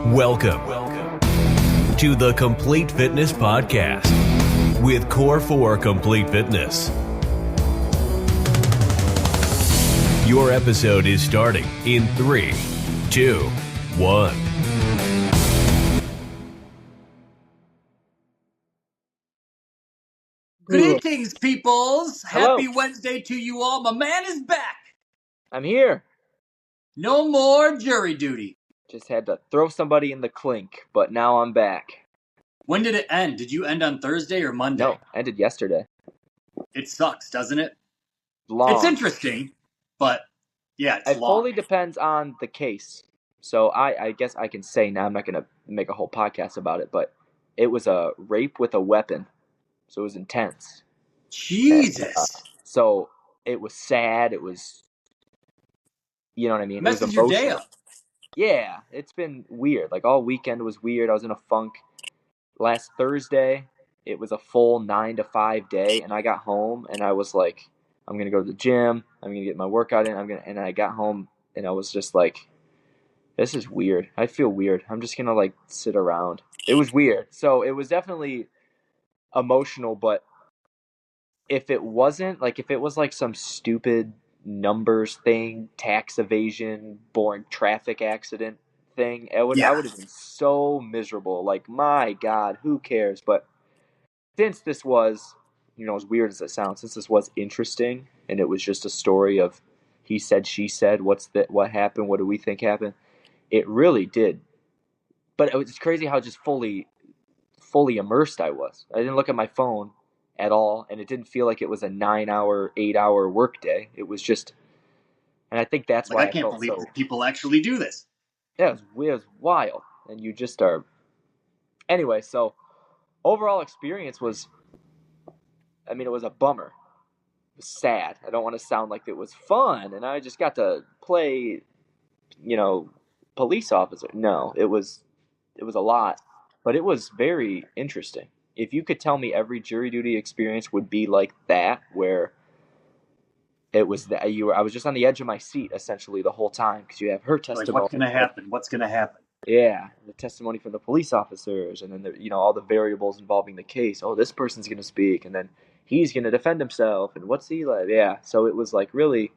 Welcome to the Complete Fitness Podcast with Core 4 Complete Fitness. Your episode is starting in 3, 2, 1. Greetings, peoples. Hello. Happy Wednesday to you all. My man is back. I'm here. No more jury duty. Just had to throw somebody in the clink, but now I'm back. When did it end? Did you end on Thursday or Monday? No, ended yesterday. It sucks, doesn't it? Long. It's interesting, but yeah, it's It long. fully depends on the case. So I guess I can say now, I'm not going to make a whole podcast about it, but it was a rape with a weapon. So it was intense. Jesus. So it was sad. It was, you know what I mean? Messes it was your emotional. day up. Yeah, it's been weird. Like all weekend was weird. I was in a funk. Last Thursday, it was a full 9 to 5 day, and I got home and I was like, I'm gonna go to the gym. I'm gonna get my workout in. And I got home and I was just like, this is weird. I feel weird. I'm just gonna like sit around. It was weird. So it was definitely emotional, but if it wasn't like, if it was like some stupid numbers thing, tax evasion, boring traffic accident thing, I would have been so miserable. Like, my God, who cares? But since this was, as weird as it sounds, since this was interesting and it was just a story of he said, she said, what happened? What do we think happened? It really did. But it's crazy how just fully immersed I was. I didn't look at my phone at all, and it didn't feel like it was a 9-hour, 8-hour work day. It was just, and I think that's why I can't believe people actually do this. Yeah, it was wild, and you just are. Anyway, so overall experience was, it was a bummer. It was sad. I don't want to sound like it was fun, and I just got to play, police officer. No, it was a lot, but it was very interesting. If you could tell me every jury duty experience would be like that, where it was that I was just on the edge of my seat essentially the whole time, because you have her testimony. Like, what's gonna happen? Yeah, the testimony from the police officers, and then all the variables involving the case. Oh, this person's gonna speak, and then he's gonna defend himself, and what's he like? Yeah, so it was like really,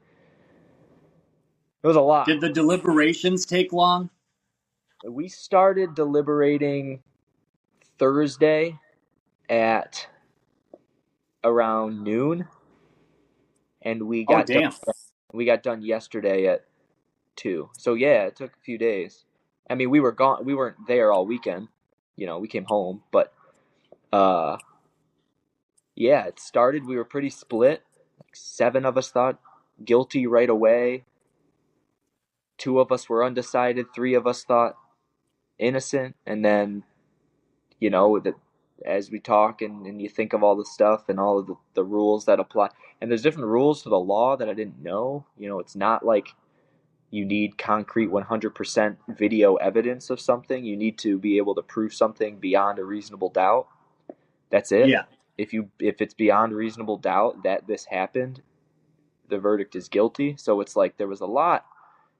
it was a lot. Did the deliberations take long? We started deliberating Thursday at around noon, and we got done yesterday at 2. So yeah, it took a few days. We were gone. We weren't there all weekend. We came home, but yeah, it started. We were pretty split. Like 7 of us thought guilty right away. 2 of us were undecided. 3 of us thought innocent, and then as we talk and you think of all the stuff and all of the rules that apply, and there's different rules to the law that I didn't know. It's not like you need concrete 100% video evidence of something. You need to be able to prove something beyond a reasonable doubt. That's it. Yeah. If it's beyond reasonable doubt that this happened, the verdict is guilty. So it's like there was a lot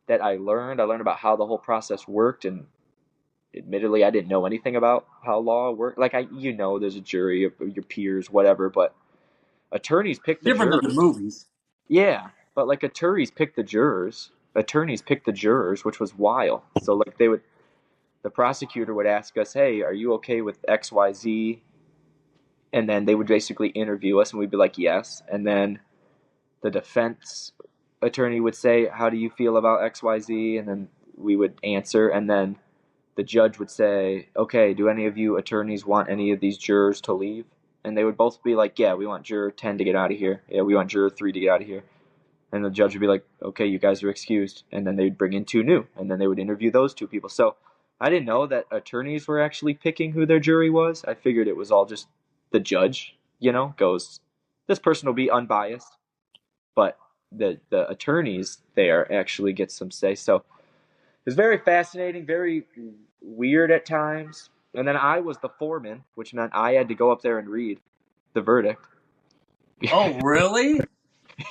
that I learned. I learned about how the whole process worked, and admittedly, I didn't know anything about how law worked. Like, there's a jury of your peers, whatever, but attorneys pick the different jurors. Than the movies. Yeah, but like attorneys pick the jurors. Which was wild. So like the prosecutor would ask us, hey, are you okay with XYZ? And then they would basically interview us, and we'd be like, yes. And then the defense attorney would say, how do you feel about XYZ? And then we would answer, and then the judge would say, okay, do any of you attorneys want any of these jurors to leave? And they would both be like, yeah, we want juror 10 to get out of here. Yeah, we want juror 3 to get out of here. And the judge would be like, okay, you guys are excused. And then they'd bring in 2 new, and then they would interview those 2 people. So I didn't know that attorneys were actually picking who their jury was. I figured it was all just the judge, goes, this person will be unbiased. But the attorneys there actually get some say. So it was very fascinating, very weird at times. And then I was the foreman, which meant I had to go up there and read the verdict. Oh, really?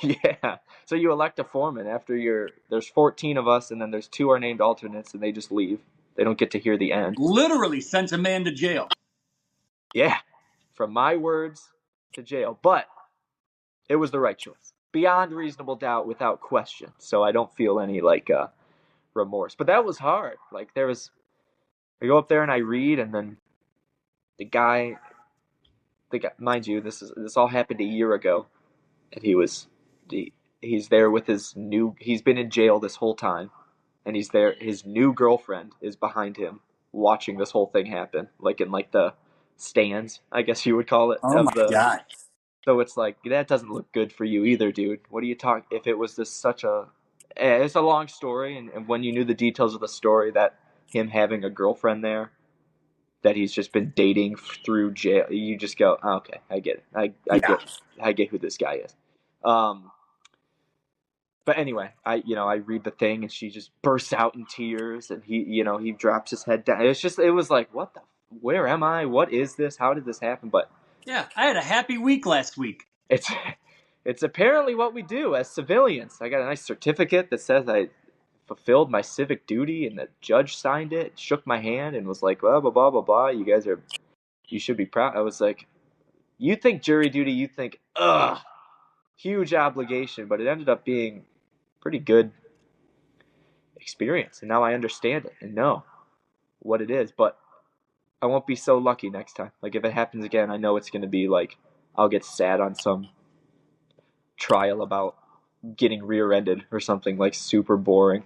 Yeah. So you elect a foreman after there's 14 of us, and then there's 2 are named alternates, and they just leave. They don't get to hear the end. Literally sent a man to jail. Yeah, from my words to jail. But it was the right choice. Beyond reasonable doubt, without question. So I don't feel any remorse. But that was hard. Like I go up there and I read, and then the guy, mind you, this all happened a year ago, and he's there with he's been in jail this whole time, and he's there. His new girlfriend is behind him, watching this whole thing happen, like in the stands, I guess you would call it. Oh my God. So it's like, that doesn't look good for you either, dude. What are you talking? If it was it's a long story, and when you knew the details of the story, that him having a girlfriend there, that he's just been dating through jail, you just go, oh, okay, I get it. I get who this guy is. But anyway, I read the thing, and she just bursts out in tears, and he drops his head down. It was like, where am I? What is this? How did this happen? But yeah, I had a happy week last week. It's apparently what we do as civilians. I got a nice certificate that says I fulfilled my civic duty, and the judge signed it, shook my hand, and was like, blah, blah, blah, blah, blah. You should be proud. I was like, you think jury duty, you think, huge obligation, but it ended up being pretty good experience. And now I understand it and know what it is, but I won't be so lucky next time. Like, if it happens again, I know it's going to be like, I'll get sat on some trial about getting rear-ended or something like super boring.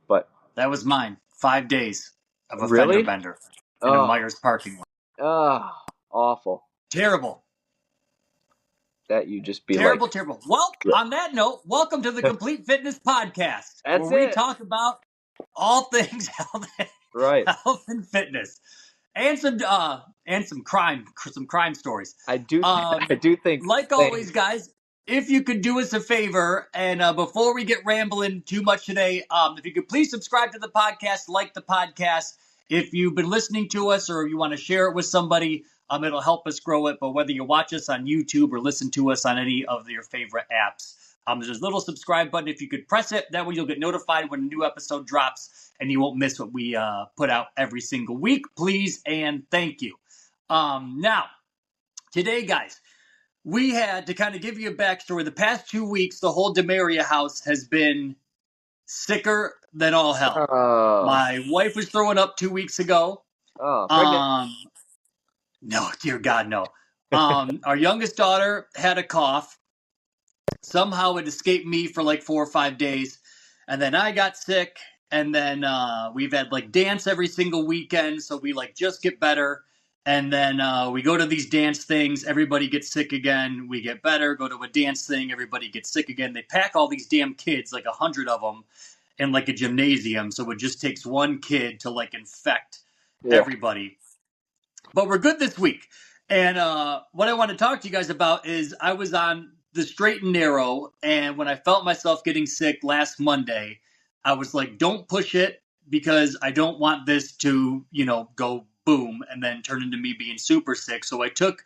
But that was mine. 5 days of a really? fender bender in a Myers parking lot. Awful. Terrible. That you just be terrible. Well, yeah. On that note, welcome to the Complete Fitness Podcast, That's where we talk about all things health and fitness, and some crime stories. I do think, like always, guys, if you could do us a favor, and before we get rambling too much today, if you could please subscribe to the podcast, like the podcast. If you've been listening to us, or if you want to share it with somebody, it'll help us grow it. But whether you watch us on YouTube or listen to us on any of your favorite apps, there's a little subscribe button. If you could press it, that way you'll get notified when a new episode drops, and you won't miss what we put out every single week. Please and thank you. Now, today, guys, we had to kind of give you a backstory. The past 2 weeks, the whole Demaria house has been sicker than all hell. My wife was throwing up 2 weeks ago. No, dear God, no. Our youngest daughter had a cough. Somehow it escaped me for like 4 or 5 days. And then I got sick. And then we've had dance every single weekend. So we just get better. And then we go to these dance things. Everybody gets sick again. We get better. Go to a dance thing. Everybody gets sick again. They pack all these damn kids, 100 of them, in a gymnasium. So it just takes one kid to infect everybody. But we're good this week. And what I want to talk to you guys about is I was on the straight and narrow. And when I felt myself getting sick last Monday, I was like, don't push it, because I don't want this to, go boom and then turn into me being super sick. So I took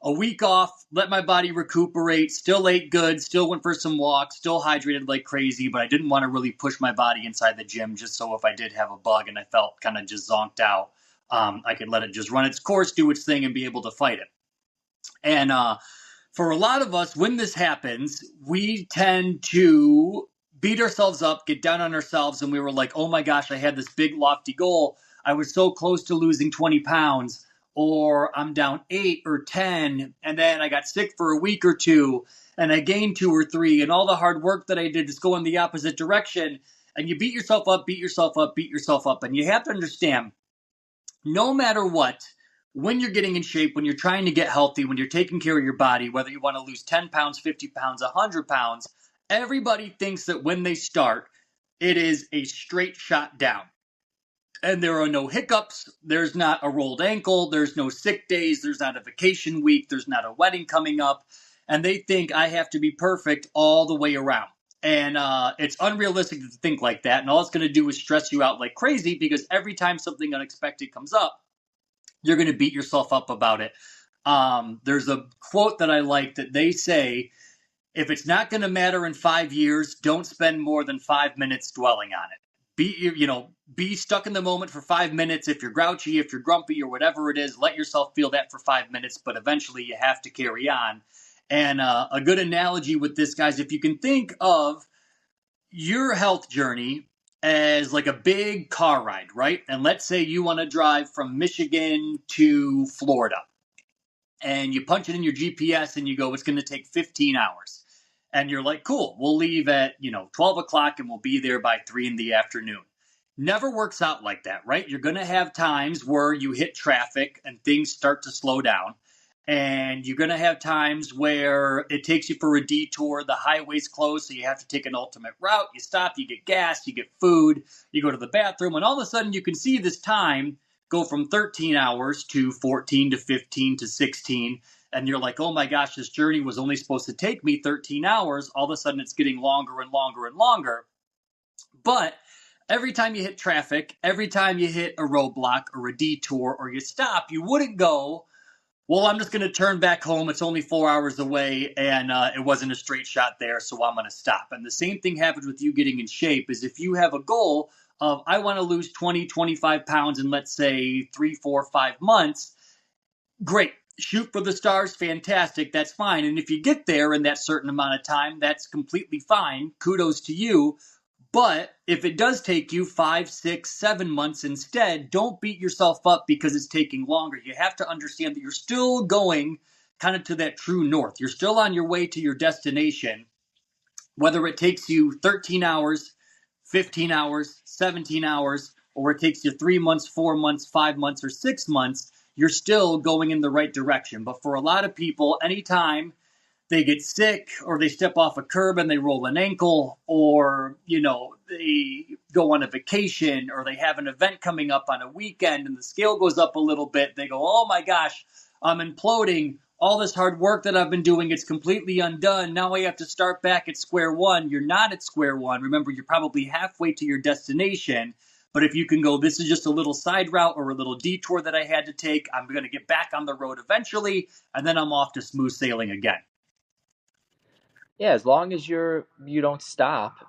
a week off, let my body recuperate, still ate good, still went for some walks, still hydrated like crazy, but I didn't want to really push my body inside the gym, just so if I did have a bug and I felt kind of just zonked out, I could let it just run its course, do its thing, and be able to fight it. And for a lot of us, when this happens, we tend to beat ourselves up, get down on ourselves, and we were like, oh my gosh, I had this big lofty goal. I was so close to losing 20 pounds, or I'm down 8 or 10, and then I got sick for a week or two, and I gained 2 or 3, and all the hard work that I did is go in the opposite direction, and you beat yourself up, and you have to understand, no matter what, when you're getting in shape, when you're trying to get healthy, when you're taking care of your body, whether you want to lose 10 pounds, 50 pounds, 100 pounds, everybody thinks that when they start, it is a straight shot down. And there are no hiccups. There's not a rolled ankle. There's no sick days. There's not a vacation week. There's not a wedding coming up. And they think I have to be perfect all the way around. And it's unrealistic to think like that. And all it's going to do is stress you out like crazy, because every time something unexpected comes up, you're going to beat yourself up about it. There's a quote that I like that they say, if it's not going to matter in 5 years, don't spend more than 5 minutes dwelling on it. be stuck in the moment for 5 minutes. If you're grouchy, if you're grumpy, or whatever it is, let yourself feel that for 5 minutes, but eventually you have to carry on. And a good analogy with this, guys, if you can think of your health journey as like a big car ride, right? And let's say you want to drive from Michigan to Florida, and you punch it in your GPS and you go, it's going to take 15 hours. And you're like, cool, we'll leave at, 12 o'clock and we'll be there by 3 in the afternoon. Never works out like that, right? You're going to have times where you hit traffic and things start to slow down. And you're going to have times where it takes you for a detour. The highway's closed, so you have to take an alternate route. You stop, you get gas, you get food, you go to the bathroom, and all of a sudden you can see this time go from 13 hours to 14 to 15 to 16. And you're like, oh my gosh, this journey was only supposed to take me 13 hours. All of a sudden it's getting longer and longer and longer. But every time you hit traffic, every time you hit a roadblock or a detour or you stop, you wouldn't go, well, I'm just going to turn back home. It's only 4 hours away, and it wasn't a straight shot there, so I'm going to stop. And the same thing happens with you getting in shape, is if you have a goal of, I want to lose 20, 25 pounds in, let's say, 3, 4, 5 months, great. Shoot for the stars, fantastic, that's fine. And if you get there in that certain amount of time, that's completely fine. Kudos to you. But if it does take you 5, 6, 7 months instead, don't beat yourself up because it's taking longer. You have to understand that you're still going kind of to that true north. You're still on your way to your destination. Whether it takes you 13 hours, 15 hours, 17 hours, or it takes you 3 months, 4 months, 5 months, or 6 months, you're still going in the right direction. But for a lot of people, anytime they get sick or they step off a curb and they roll an ankle, or, they go on a vacation, or they have an event coming up on a weekend and the scale goes up a little bit, they go, oh my gosh, I'm imploding. All this hard work that I've been doing, it's completely undone. Now I have to start back at square one. You're not at square one. Remember, you're probably halfway to your destination. But if you can go, this is just a little side route or a little detour that I had to take, I'm going to get back on the road eventually, and then I'm off to smooth sailing again. Yeah, as long as you don't stop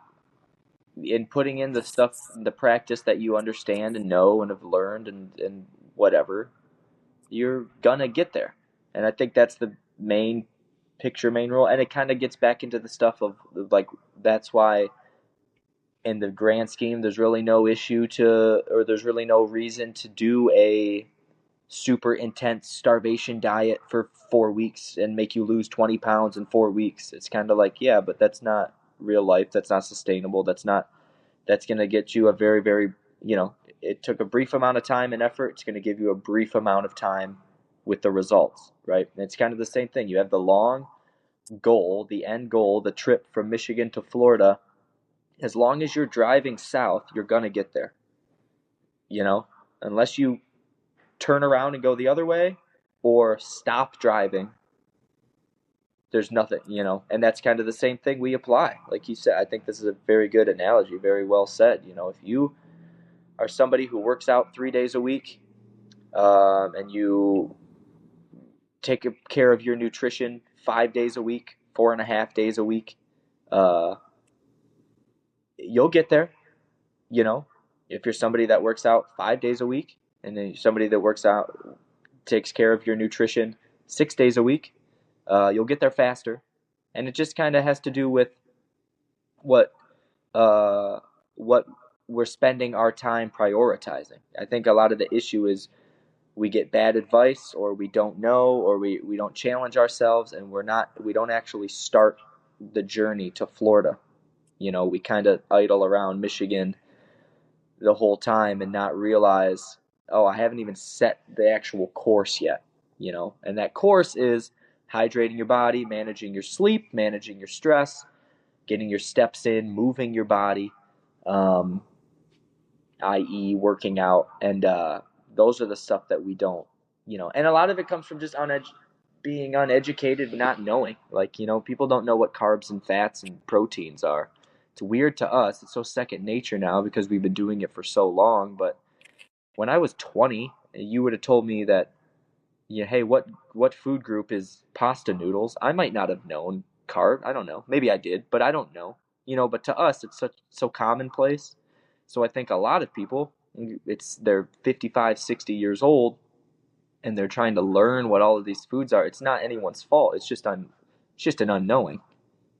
in putting in the stuff, the practice that you understand and know and have learned and whatever, you're gonna get there. And I think that's the main rule. And it kind of gets back into the stuff of like, that's why in the grand scheme, there's really no there's really no reason to do a super intense starvation diet for 4 weeks and make you lose 20 pounds in 4 weeks. It's kind of like, yeah, but that's not real life. That's not sustainable. That's going to get you a very, very, it took a brief amount of time and effort. It's going to give you a brief amount of time with the results, right? And it's kind of the same thing. You have the long goal, the end goal, the trip from Michigan to Florida. As long as you're driving south, you're going to get there, unless you turn around and go the other way or stop driving, there's nothing, and that's kind of the same thing we apply. Like you said, I think this is a very good analogy, very well said. If you are somebody who works out 3 days a week, and you take care of your nutrition 5 days a week, 4.5 days a week, you'll get there. If you're somebody that works out 5 days a week, and then somebody that takes care of your nutrition 6 days a week, you'll get there faster. And it just kind of has to do with what we're spending our time prioritizing. I think a lot of the issue is we get bad advice, or we don't know, or we don't challenge ourselves, and we don't actually start the journey to Florida. We kind of idle around Michigan the whole time and not realize, oh, I haven't even set the actual course yet, and that course is hydrating your body, managing your sleep, managing your stress, getting your steps in, moving your body, i.e. working out. And those are the stuff that we don't, and a lot of it comes from just being uneducated, but not knowing. Like, people don't know what carbs and fats and proteins are. It's weird to us. It's so second nature now because we've been doing it for so long. But when I was 20, you would have told me that, hey, what food group is pasta noodles? I might not have known carb. I don't know. Maybe I did, but I don't know. But to us, it's so commonplace. So I think a lot of people, they're 55, 60 years old, and they're trying to learn what all of these foods are. It's not anyone's fault. It's just an unknowing.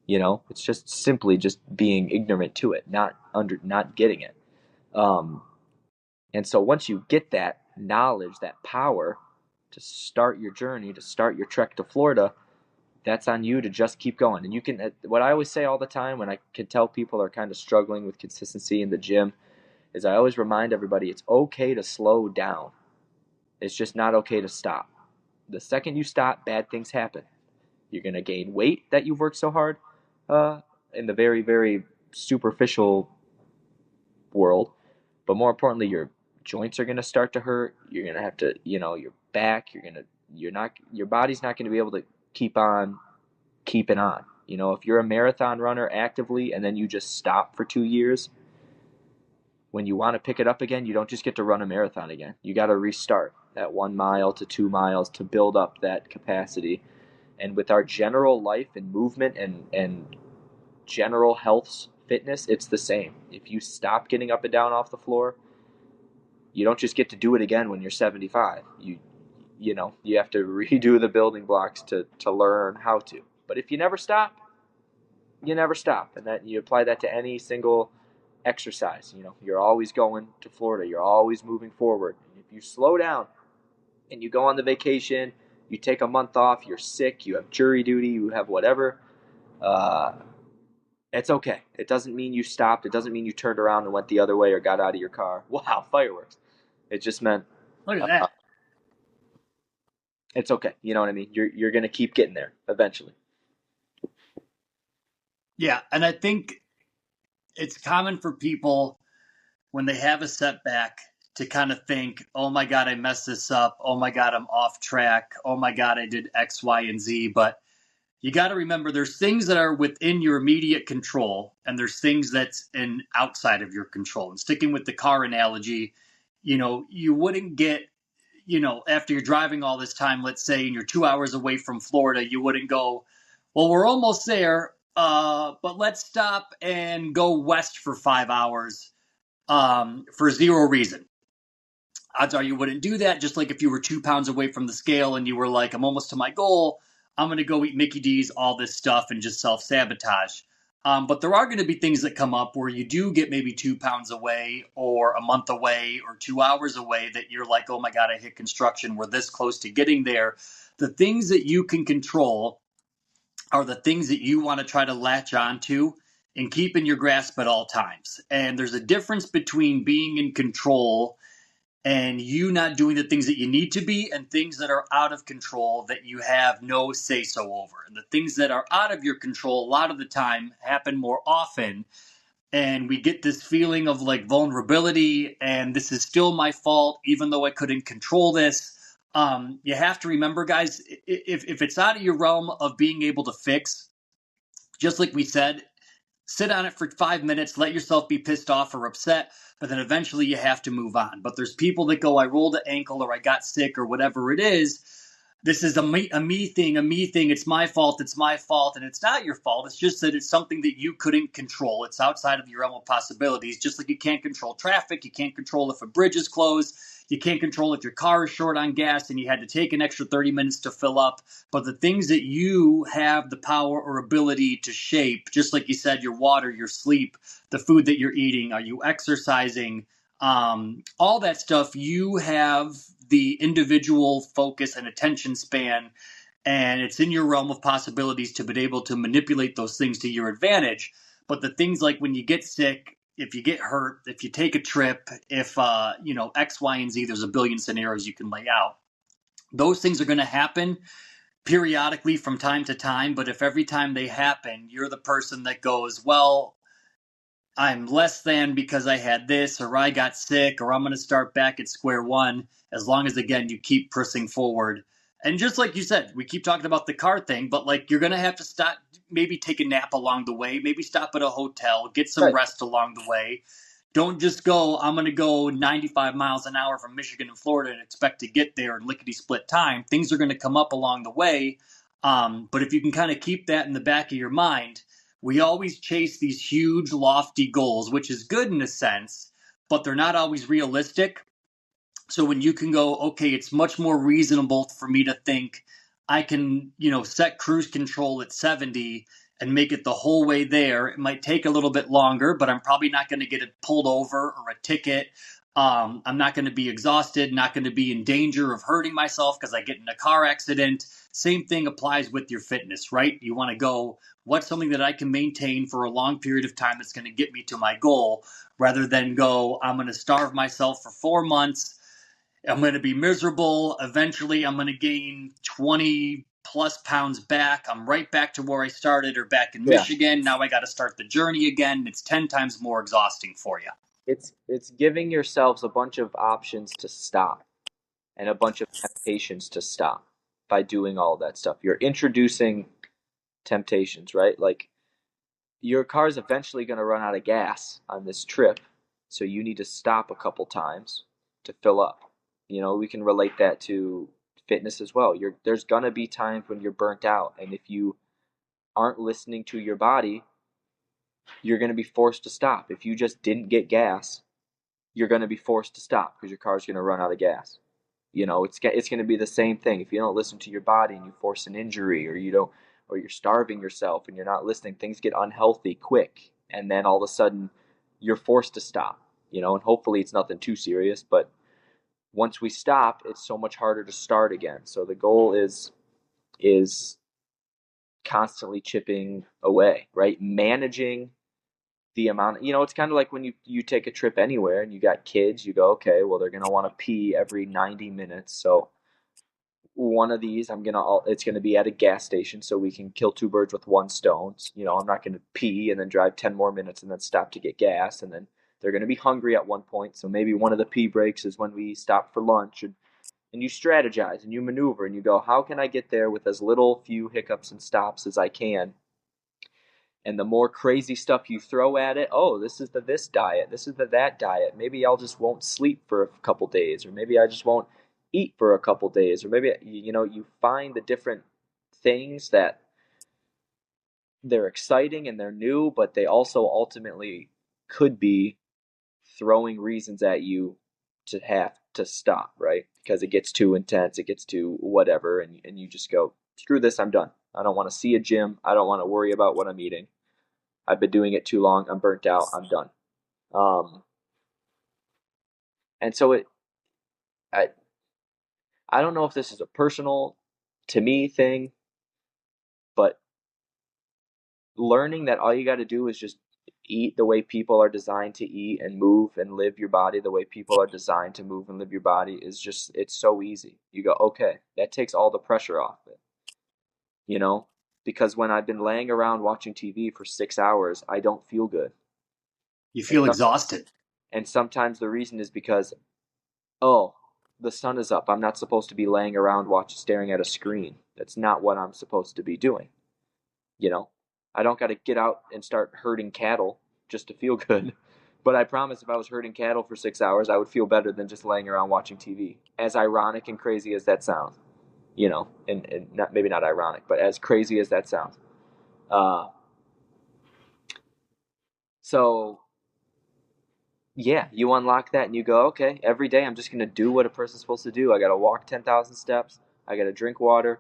It's just simply just being ignorant to it, not getting it. Um, and so once you get that knowledge, that power to start your journey, to start your trek to Florida, that's on you to just keep going. And you can, what I always say all the time when I can tell people are kind of struggling with consistency in the gym, is I always remind everybody it's okay to slow down. It's just not okay to stop. The second you stop, bad things happen. You're going to gain weight that you've worked so hard in the very, very superficial world. But more importantly, your joints are going to start to hurt. You're going to have to, your back, your body's not going to be able to keep on keeping on. If you're a marathon runner actively and then you just stop for 2 years, when you want to pick it up again, you don't just get to run a marathon again. You got to restart that 1 mile to 2 miles to build up that capacity. And with our general life and movement and general health fitness, it's the same. If you stop getting up and down off the floor, you don't just get to do it again when you're 75. You have to redo the building blocks to learn how to. But if you never stop, you never stop. And that you apply that to any single exercise. You're always going to Florida. You're always moving forward. If you slow down and you go on the vacation, you take a month off, you're sick, you have jury duty, you have whatever, it's okay. It doesn't mean you stopped. It doesn't mean you turned around and went the other way or got out of your car. Wow, fireworks. It just meant, Look at that. It's okay. You know what I mean? You're going to keep getting there eventually. Yeah, and I think it's common for people when they have a setback to kind of think, oh my God, I messed this up. Oh my God, I'm off track. Oh my God, I did X, Y, and Z. But you got to remember there's things that are within your immediate control and there's things that's outside of your control. And sticking with the car analogy, you wouldn't get, after you're driving all this time, let's say, and you're 2 hours away from Florida, you wouldn't go, well, we're almost there, but let's stop and go west for 5 hours for zero reason. Odds are you wouldn't do that. Just like if you were 2 pounds away from the scale and you were like, I'm almost to my goal, I'm going to go eat Mickey D's, all this stuff, and just self-sabotage. But there are going to be things that come up where you do get maybe 2 pounds away or a month away or 2 hours away that you're like, oh my God, I hit construction. We're this close to getting there. The things that you can control are the things that you want to try to latch onto and keep in your grasp at all times. And there's a difference between being in control and you not doing the things that you need to be and things that are out of control that you have no say-so over. And the things that are out of your control a lot of the time happen more often. And we get this feeling of like vulnerability and this is still my fault, even though I couldn't control this. You have to remember, guys, if it's out of your realm of being able to fix, just like we said, sit on it for 5 minutes, let yourself be pissed off or upset, but then eventually you have to move on. But there's people that go, I rolled an ankle or I got sick or whatever it is. This is a me thing, it's my fault, and it's not your fault. It's just that it's something that you couldn't control. It's outside of your realm of possibilities, just like you can't control traffic, you can't control if a bridge is closed, you can't control if your car is short on gas and you had to take an extra 30 minutes to fill up. But the things that you have the power or ability to shape, just like you said, your water, your sleep, the food that you're eating, are you exercising, all that stuff, you have the individual focus and attention span, and it's in your realm of possibilities to be able to manipulate those things to your advantage. But the things like when you get sick, if you get hurt, if you take a trip, if, X, Y, and Z, there's a billion scenarios you can lay out. Those things are going to happen periodically from time to time. But if every time they happen, you're the person that goes, well, I'm less than because I had this, or I got sick, or I'm going to start back at square one, as long as, again, you keep pressing forward. And just like you said, we keep talking about the car thing, but like you're going to have to stop, maybe take a nap along the way, maybe stop at a hotel, get some rest along the way. Don't just go, I'm going to go 95 miles an hour from Michigan and Florida and expect to get there in lickety-split time. Things are going to come up along the way. But if you can kind of keep that in the back of your mind, we always chase these huge, lofty goals, which is good in a sense. but they're not always realistic. So when you can go, okay, it's much more reasonable for me to think I can, set cruise control at 70 and make it the whole way there. It might take a little bit longer, but I'm probably not going to get it pulled over or a ticket. I'm not going to be exhausted, not going to be in danger of hurting myself because I get in a car accident. Same thing applies with your fitness, right? You want to go, what's something that I can maintain for a long period of time that's going to get me to my goal, rather than go, I'm going to starve myself for 4 months. I'm going to be miserable. Eventually, I'm going to gain 20 plus pounds back. I'm right back to where I started, or back in Michigan. Now I got to start the journey again. It's 10 times more exhausting for you. It's giving yourselves a bunch of options to stop and a bunch of temptations to stop by doing all that stuff. You're introducing temptations, right? Like, your car's eventually going to run out of gas on this trip, so you need to stop a couple times to fill up. We can relate that to fitness as well. There's going to be times when you're burnt out, and if you aren't listening to your body, you're going to be forced to stop. If you just didn't get gas, you're going to be forced to stop because your car's going to run out of gas. It's going to be the same thing. If you don't listen to your body and you force an injury, or you're starving yourself and you're not listening, things get unhealthy quick, and then all of a sudden you're forced to stop. And hopefully it's nothing too serious, but once we stop, it's so much harder to start again. So the goal is constantly chipping away, right? Managing the amount. It's kind of like when you take a trip anywhere and you got kids, you go, okay, well, they're going to want to pee every 90 minutes. So one of these, it's going to be at a gas station, so we can kill two birds with one stone. I'm not going to pee and then drive 10 more minutes and then stop to get gas, and then they're going to be hungry at one point. So maybe one of the pee breaks is when we stop for lunch, and you strategize and you maneuver and you go, how can I get there with as little few hiccups and stops as I can? And the more crazy stuff you throw at it, oh, this is this diet, this is that diet. Maybe I'll just won't sleep for a couple days, or maybe I just won't eat for a couple days, or maybe you find the different things that they're exciting and they're new, but they also ultimately could be throwing reasons at you to have to stop, right? Because it gets too intense, it gets too whatever, and you just go, screw this, I'm done. I don't want to see a gym. I don't want to worry about what I'm eating. I've been doing it too long. I'm burnt out. I'm done. And so I don't know if this is a personal to me thing, but learning that all you got to do is just eat the way people are designed to eat and move and live your body the way people are designed to move and live your body is just, it's so easy. You go, okay, that takes all the pressure off it. Because when I've been laying around watching TV for 6 hours, I don't feel good. You feel exhausted. And sometimes the reason is because, oh, the sun is up. I'm not supposed to be laying around staring at a screen. That's not what I'm supposed to be doing. I don't got to get out and start herding cattle just to feel good. But I promise if I was herding cattle for 6 hours, I would feel better than just laying around watching TV. As ironic and crazy as that sounds. And not, maybe not ironic, but as crazy as that sounds. So, yeah, you unlock that and you go, okay, every day I'm just going to do what a person's supposed to do. I got to walk 10,000 steps. I got to drink water.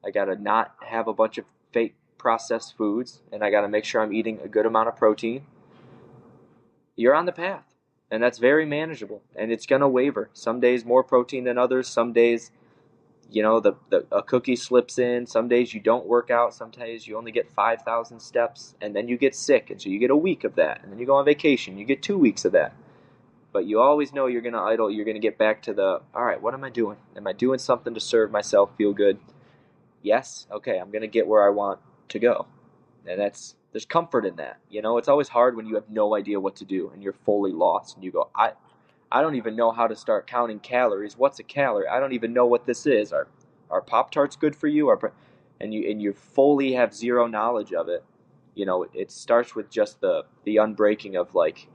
I got to not have a bunch of fake processed foods. And I got to make sure I'm eating a good amount of protein. You're on the path. And that's very manageable. And it's going to waver. Some days more protein than others. Some days a cookie slips in. Some days you don't work out. Some days you only get 5,000 steps, and then you get sick, and so you get a week of that. And then you go on vacation, you get 2 weeks of that. But you always know you're going to idle. You're going to get back to all right, what am I doing? Am I doing something to serve myself, feel good? Yes? Okay, I'm going to get where I want to go. And there's comfort in that. It's always hard when you have no idea what to do, and you're fully lost, and you go, I don't even know how to start counting calories. What's a calorie? I don't even know what this is. Are Pop-Tarts good for you? And you fully have zero knowledge of it. It starts with just the unbreaking of like,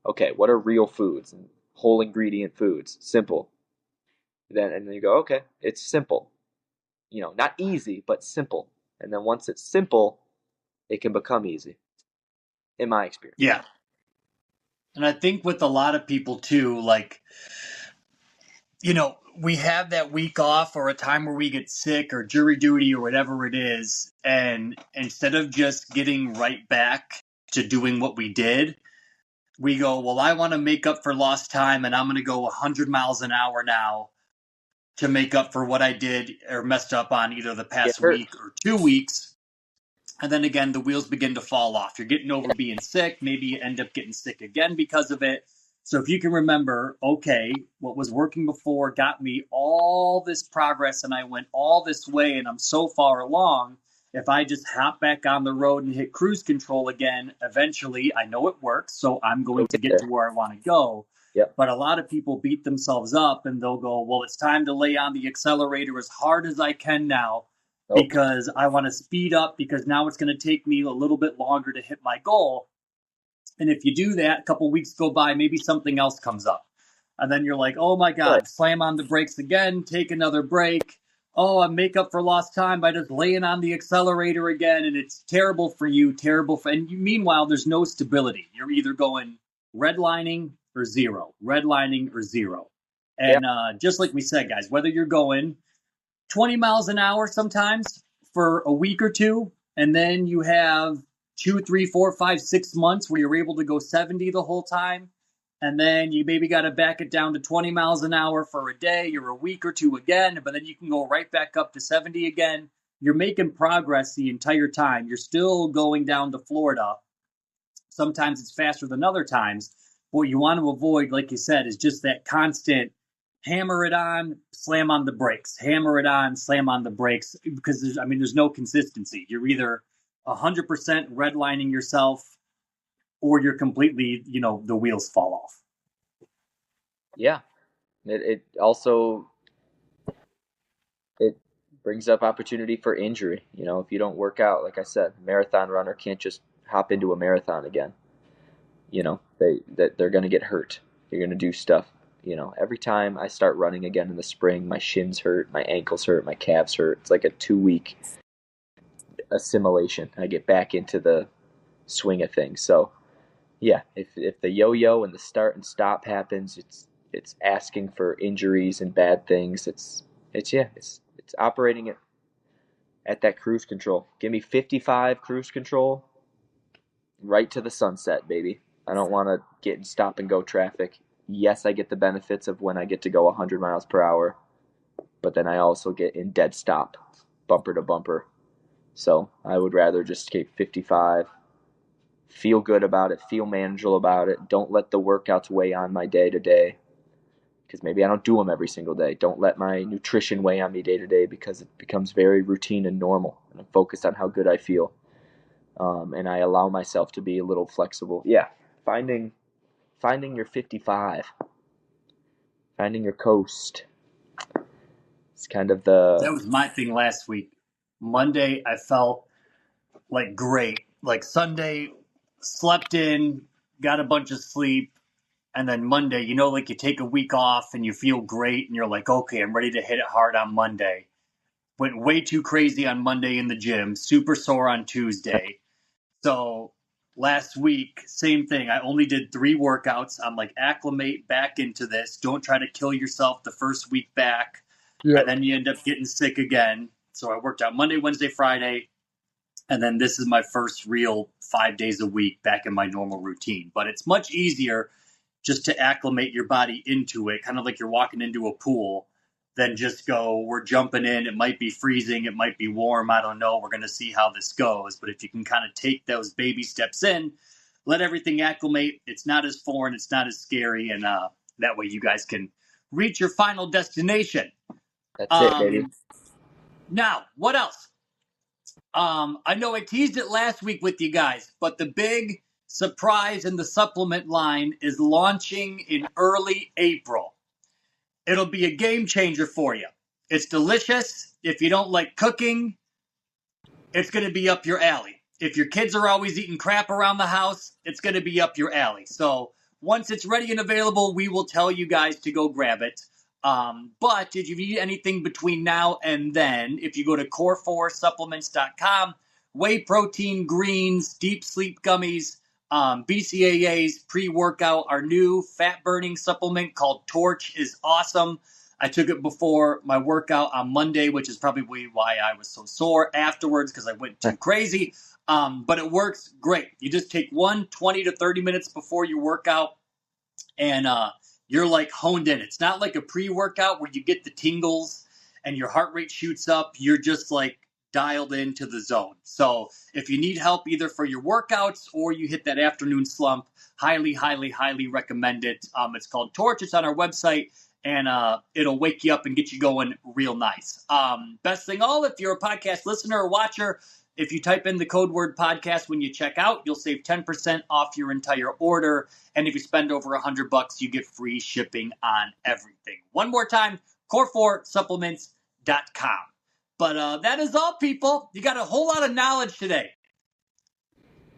okay, what are real foods and whole ingredient foods? Simple. And then you go, okay, it's simple. Not easy, but simple. And then once it's simple, it can become easy. In my experience. Yeah. And I think with a lot of people too, like, we have that week off or a time where we get sick or jury duty or whatever it is. And instead of just getting right back to doing what we did, we go, well, I want to make up for lost time and I'm going to go 100 miles an hour now to make up for what I did or messed up on either the Get past hurt. week or 2 weeks. And then again, the wheels begin to fall off. You're getting over being sick. Maybe you end up getting sick again because of it. So if you can remember, okay, what was working before got me all this progress and I went all this way and I'm so far along. If I just hop back on the road and hit cruise control again, eventually I know it works. So I'm going You'll to get get to there. where I want to go. Yep. But a lot of people beat themselves up and they'll go, well, it's time to lay on the accelerator as hard as I can now Nope. because I want to speed up because now it's going to take me a little bit longer to hit my goal. And if you do that, a couple weeks go by, maybe something else comes up. And then you're like, oh my Right. God, slam on the brakes again, take another break. Oh, I make up for lost time by just laying on the accelerator again. And it's terrible for you, meanwhile, there's no stability. You're either going redlining or zero, redlining or zero. Yep. And just like we said, guys, whether you're going 20 miles an hour sometimes for a week or two, and then you have 2, 3, 4, 5, 6 months where you're able to go 70 the whole time, and then you maybe got to back it down to 20 miles an hour for a day or a week or two again, but then you can go right back up to 70 again. You're making progress the entire time. You're still going down to Florida. Sometimes it's faster than other times. What you want to avoid, like you said, is just that constant hammer it on, slam on the brakes, hammer it on, slam on the brakes, because there's no consistency. You're either 100% redlining yourself or you're completely, the wheels fall off. Yeah. It also it brings up opportunity for injury. If you don't work out, like I said, marathon runner can't just hop into a marathon again. They're going to get hurt. You're going to do stuff. Every time I start running again in the spring, my shins hurt, my ankles hurt, my calves hurt. It's like a 2-week assimilation. I get back into the swing of things. So, yeah, if the yo-yo and the start and stop happens, it's asking for injuries and bad things. It's operating at that cruise control. Give me 55 cruise control, right to the sunset, baby. I don't want to get in stop and go traffic. Yes, I get the benefits of when I get to go 100 miles per hour, but then I also get in dead stop, bumper to bumper. So I would rather just keep 55, feel good about it, feel manageable about it. Don't let the workouts weigh on my day to day, because maybe I don't do them every single day. Don't let my nutrition weigh on me day to day, because it becomes very routine and normal, and I'm focused on how good I feel. And I allow myself to be a little flexible. Yeah, finding your 55, finding your coast. It's kind of That was my thing last week. Monday, I felt like great. Like Sunday, slept in, got a bunch of sleep. And then Monday, like you take a week off and you feel great and you're like, okay, I'm ready to hit it hard on Monday. Went way too crazy on Monday in the gym, super sore on Tuesday. So last week, same thing. I only did 3 workouts. I'm like, acclimate back into this. Don't try to kill yourself the first week back. Yeah. And then you end up getting sick again. So I worked out Monday, Wednesday, Friday. And then this is my first real 5 days a week back in my normal routine. But it's much easier just to acclimate your body into it, kind of like you're walking into a pool, than just go, we're jumping in. It might be freezing. It might be warm. I don't know. We're going to see how this goes. But if you can kind of take those baby steps in, let everything acclimate, it's not as foreign. It's not as scary. And that way you guys can reach your final destination. That's it, baby. Now, what else? I know I teased it last week with you guys, but the big surprise in the supplement line is launching in early April. It'll be a game changer for you. It's delicious. If you don't like cooking, it's going to be up your alley. If your kids are always eating crap around the house, it's going to be up your alley. So once it's ready and available, we will tell you guys to go grab it. But if you need anything between now and then, if you go to core4supplements.com, whey protein, greens, deep sleep gummies, BCAA's pre-workout, our new fat-burning supplement called Torch is awesome. I took it before my workout on Monday, which is probably why I was so sore afterwards because I went too crazy. But it works great. You just take 20 to 30 minutes before your workout, and you're like honed in. It's not like a pre-workout where you get the tingles and your heart rate shoots up. You're just like dialed into the zone. So if you need help either for your workouts or you hit that afternoon slump, highly, highly, highly recommend it. It's called Torch. It's on our website, and it'll wake you up and get you going real nice. Best thing all, if you're a podcast listener or watcher, if you type in the code word podcast when you check out, you'll save 10% off your entire order. And if you spend over $100, you get free shipping on everything. One more time, core4supplements.com. But that is all, people. You got a whole lot of knowledge today.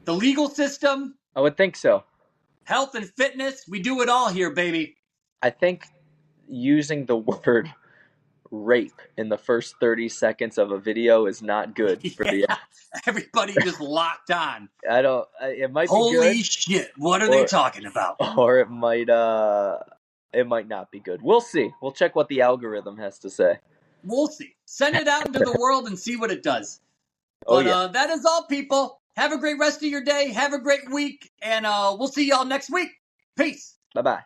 The legal system. I would think so. Health and fitness. We do it all here, baby. I think using the word rape in the first 30 seconds of a video is not good for the. Everybody just locked on. It might be good. Holy shit! What are they talking about? Or it might not be good. We'll see. We'll check what the algorithm has to say. We'll see. Send it out into the world and see what it does. But that is all, people. Have a great rest of your day. Have a great week, and we'll see y'all next week. Peace. Bye-bye.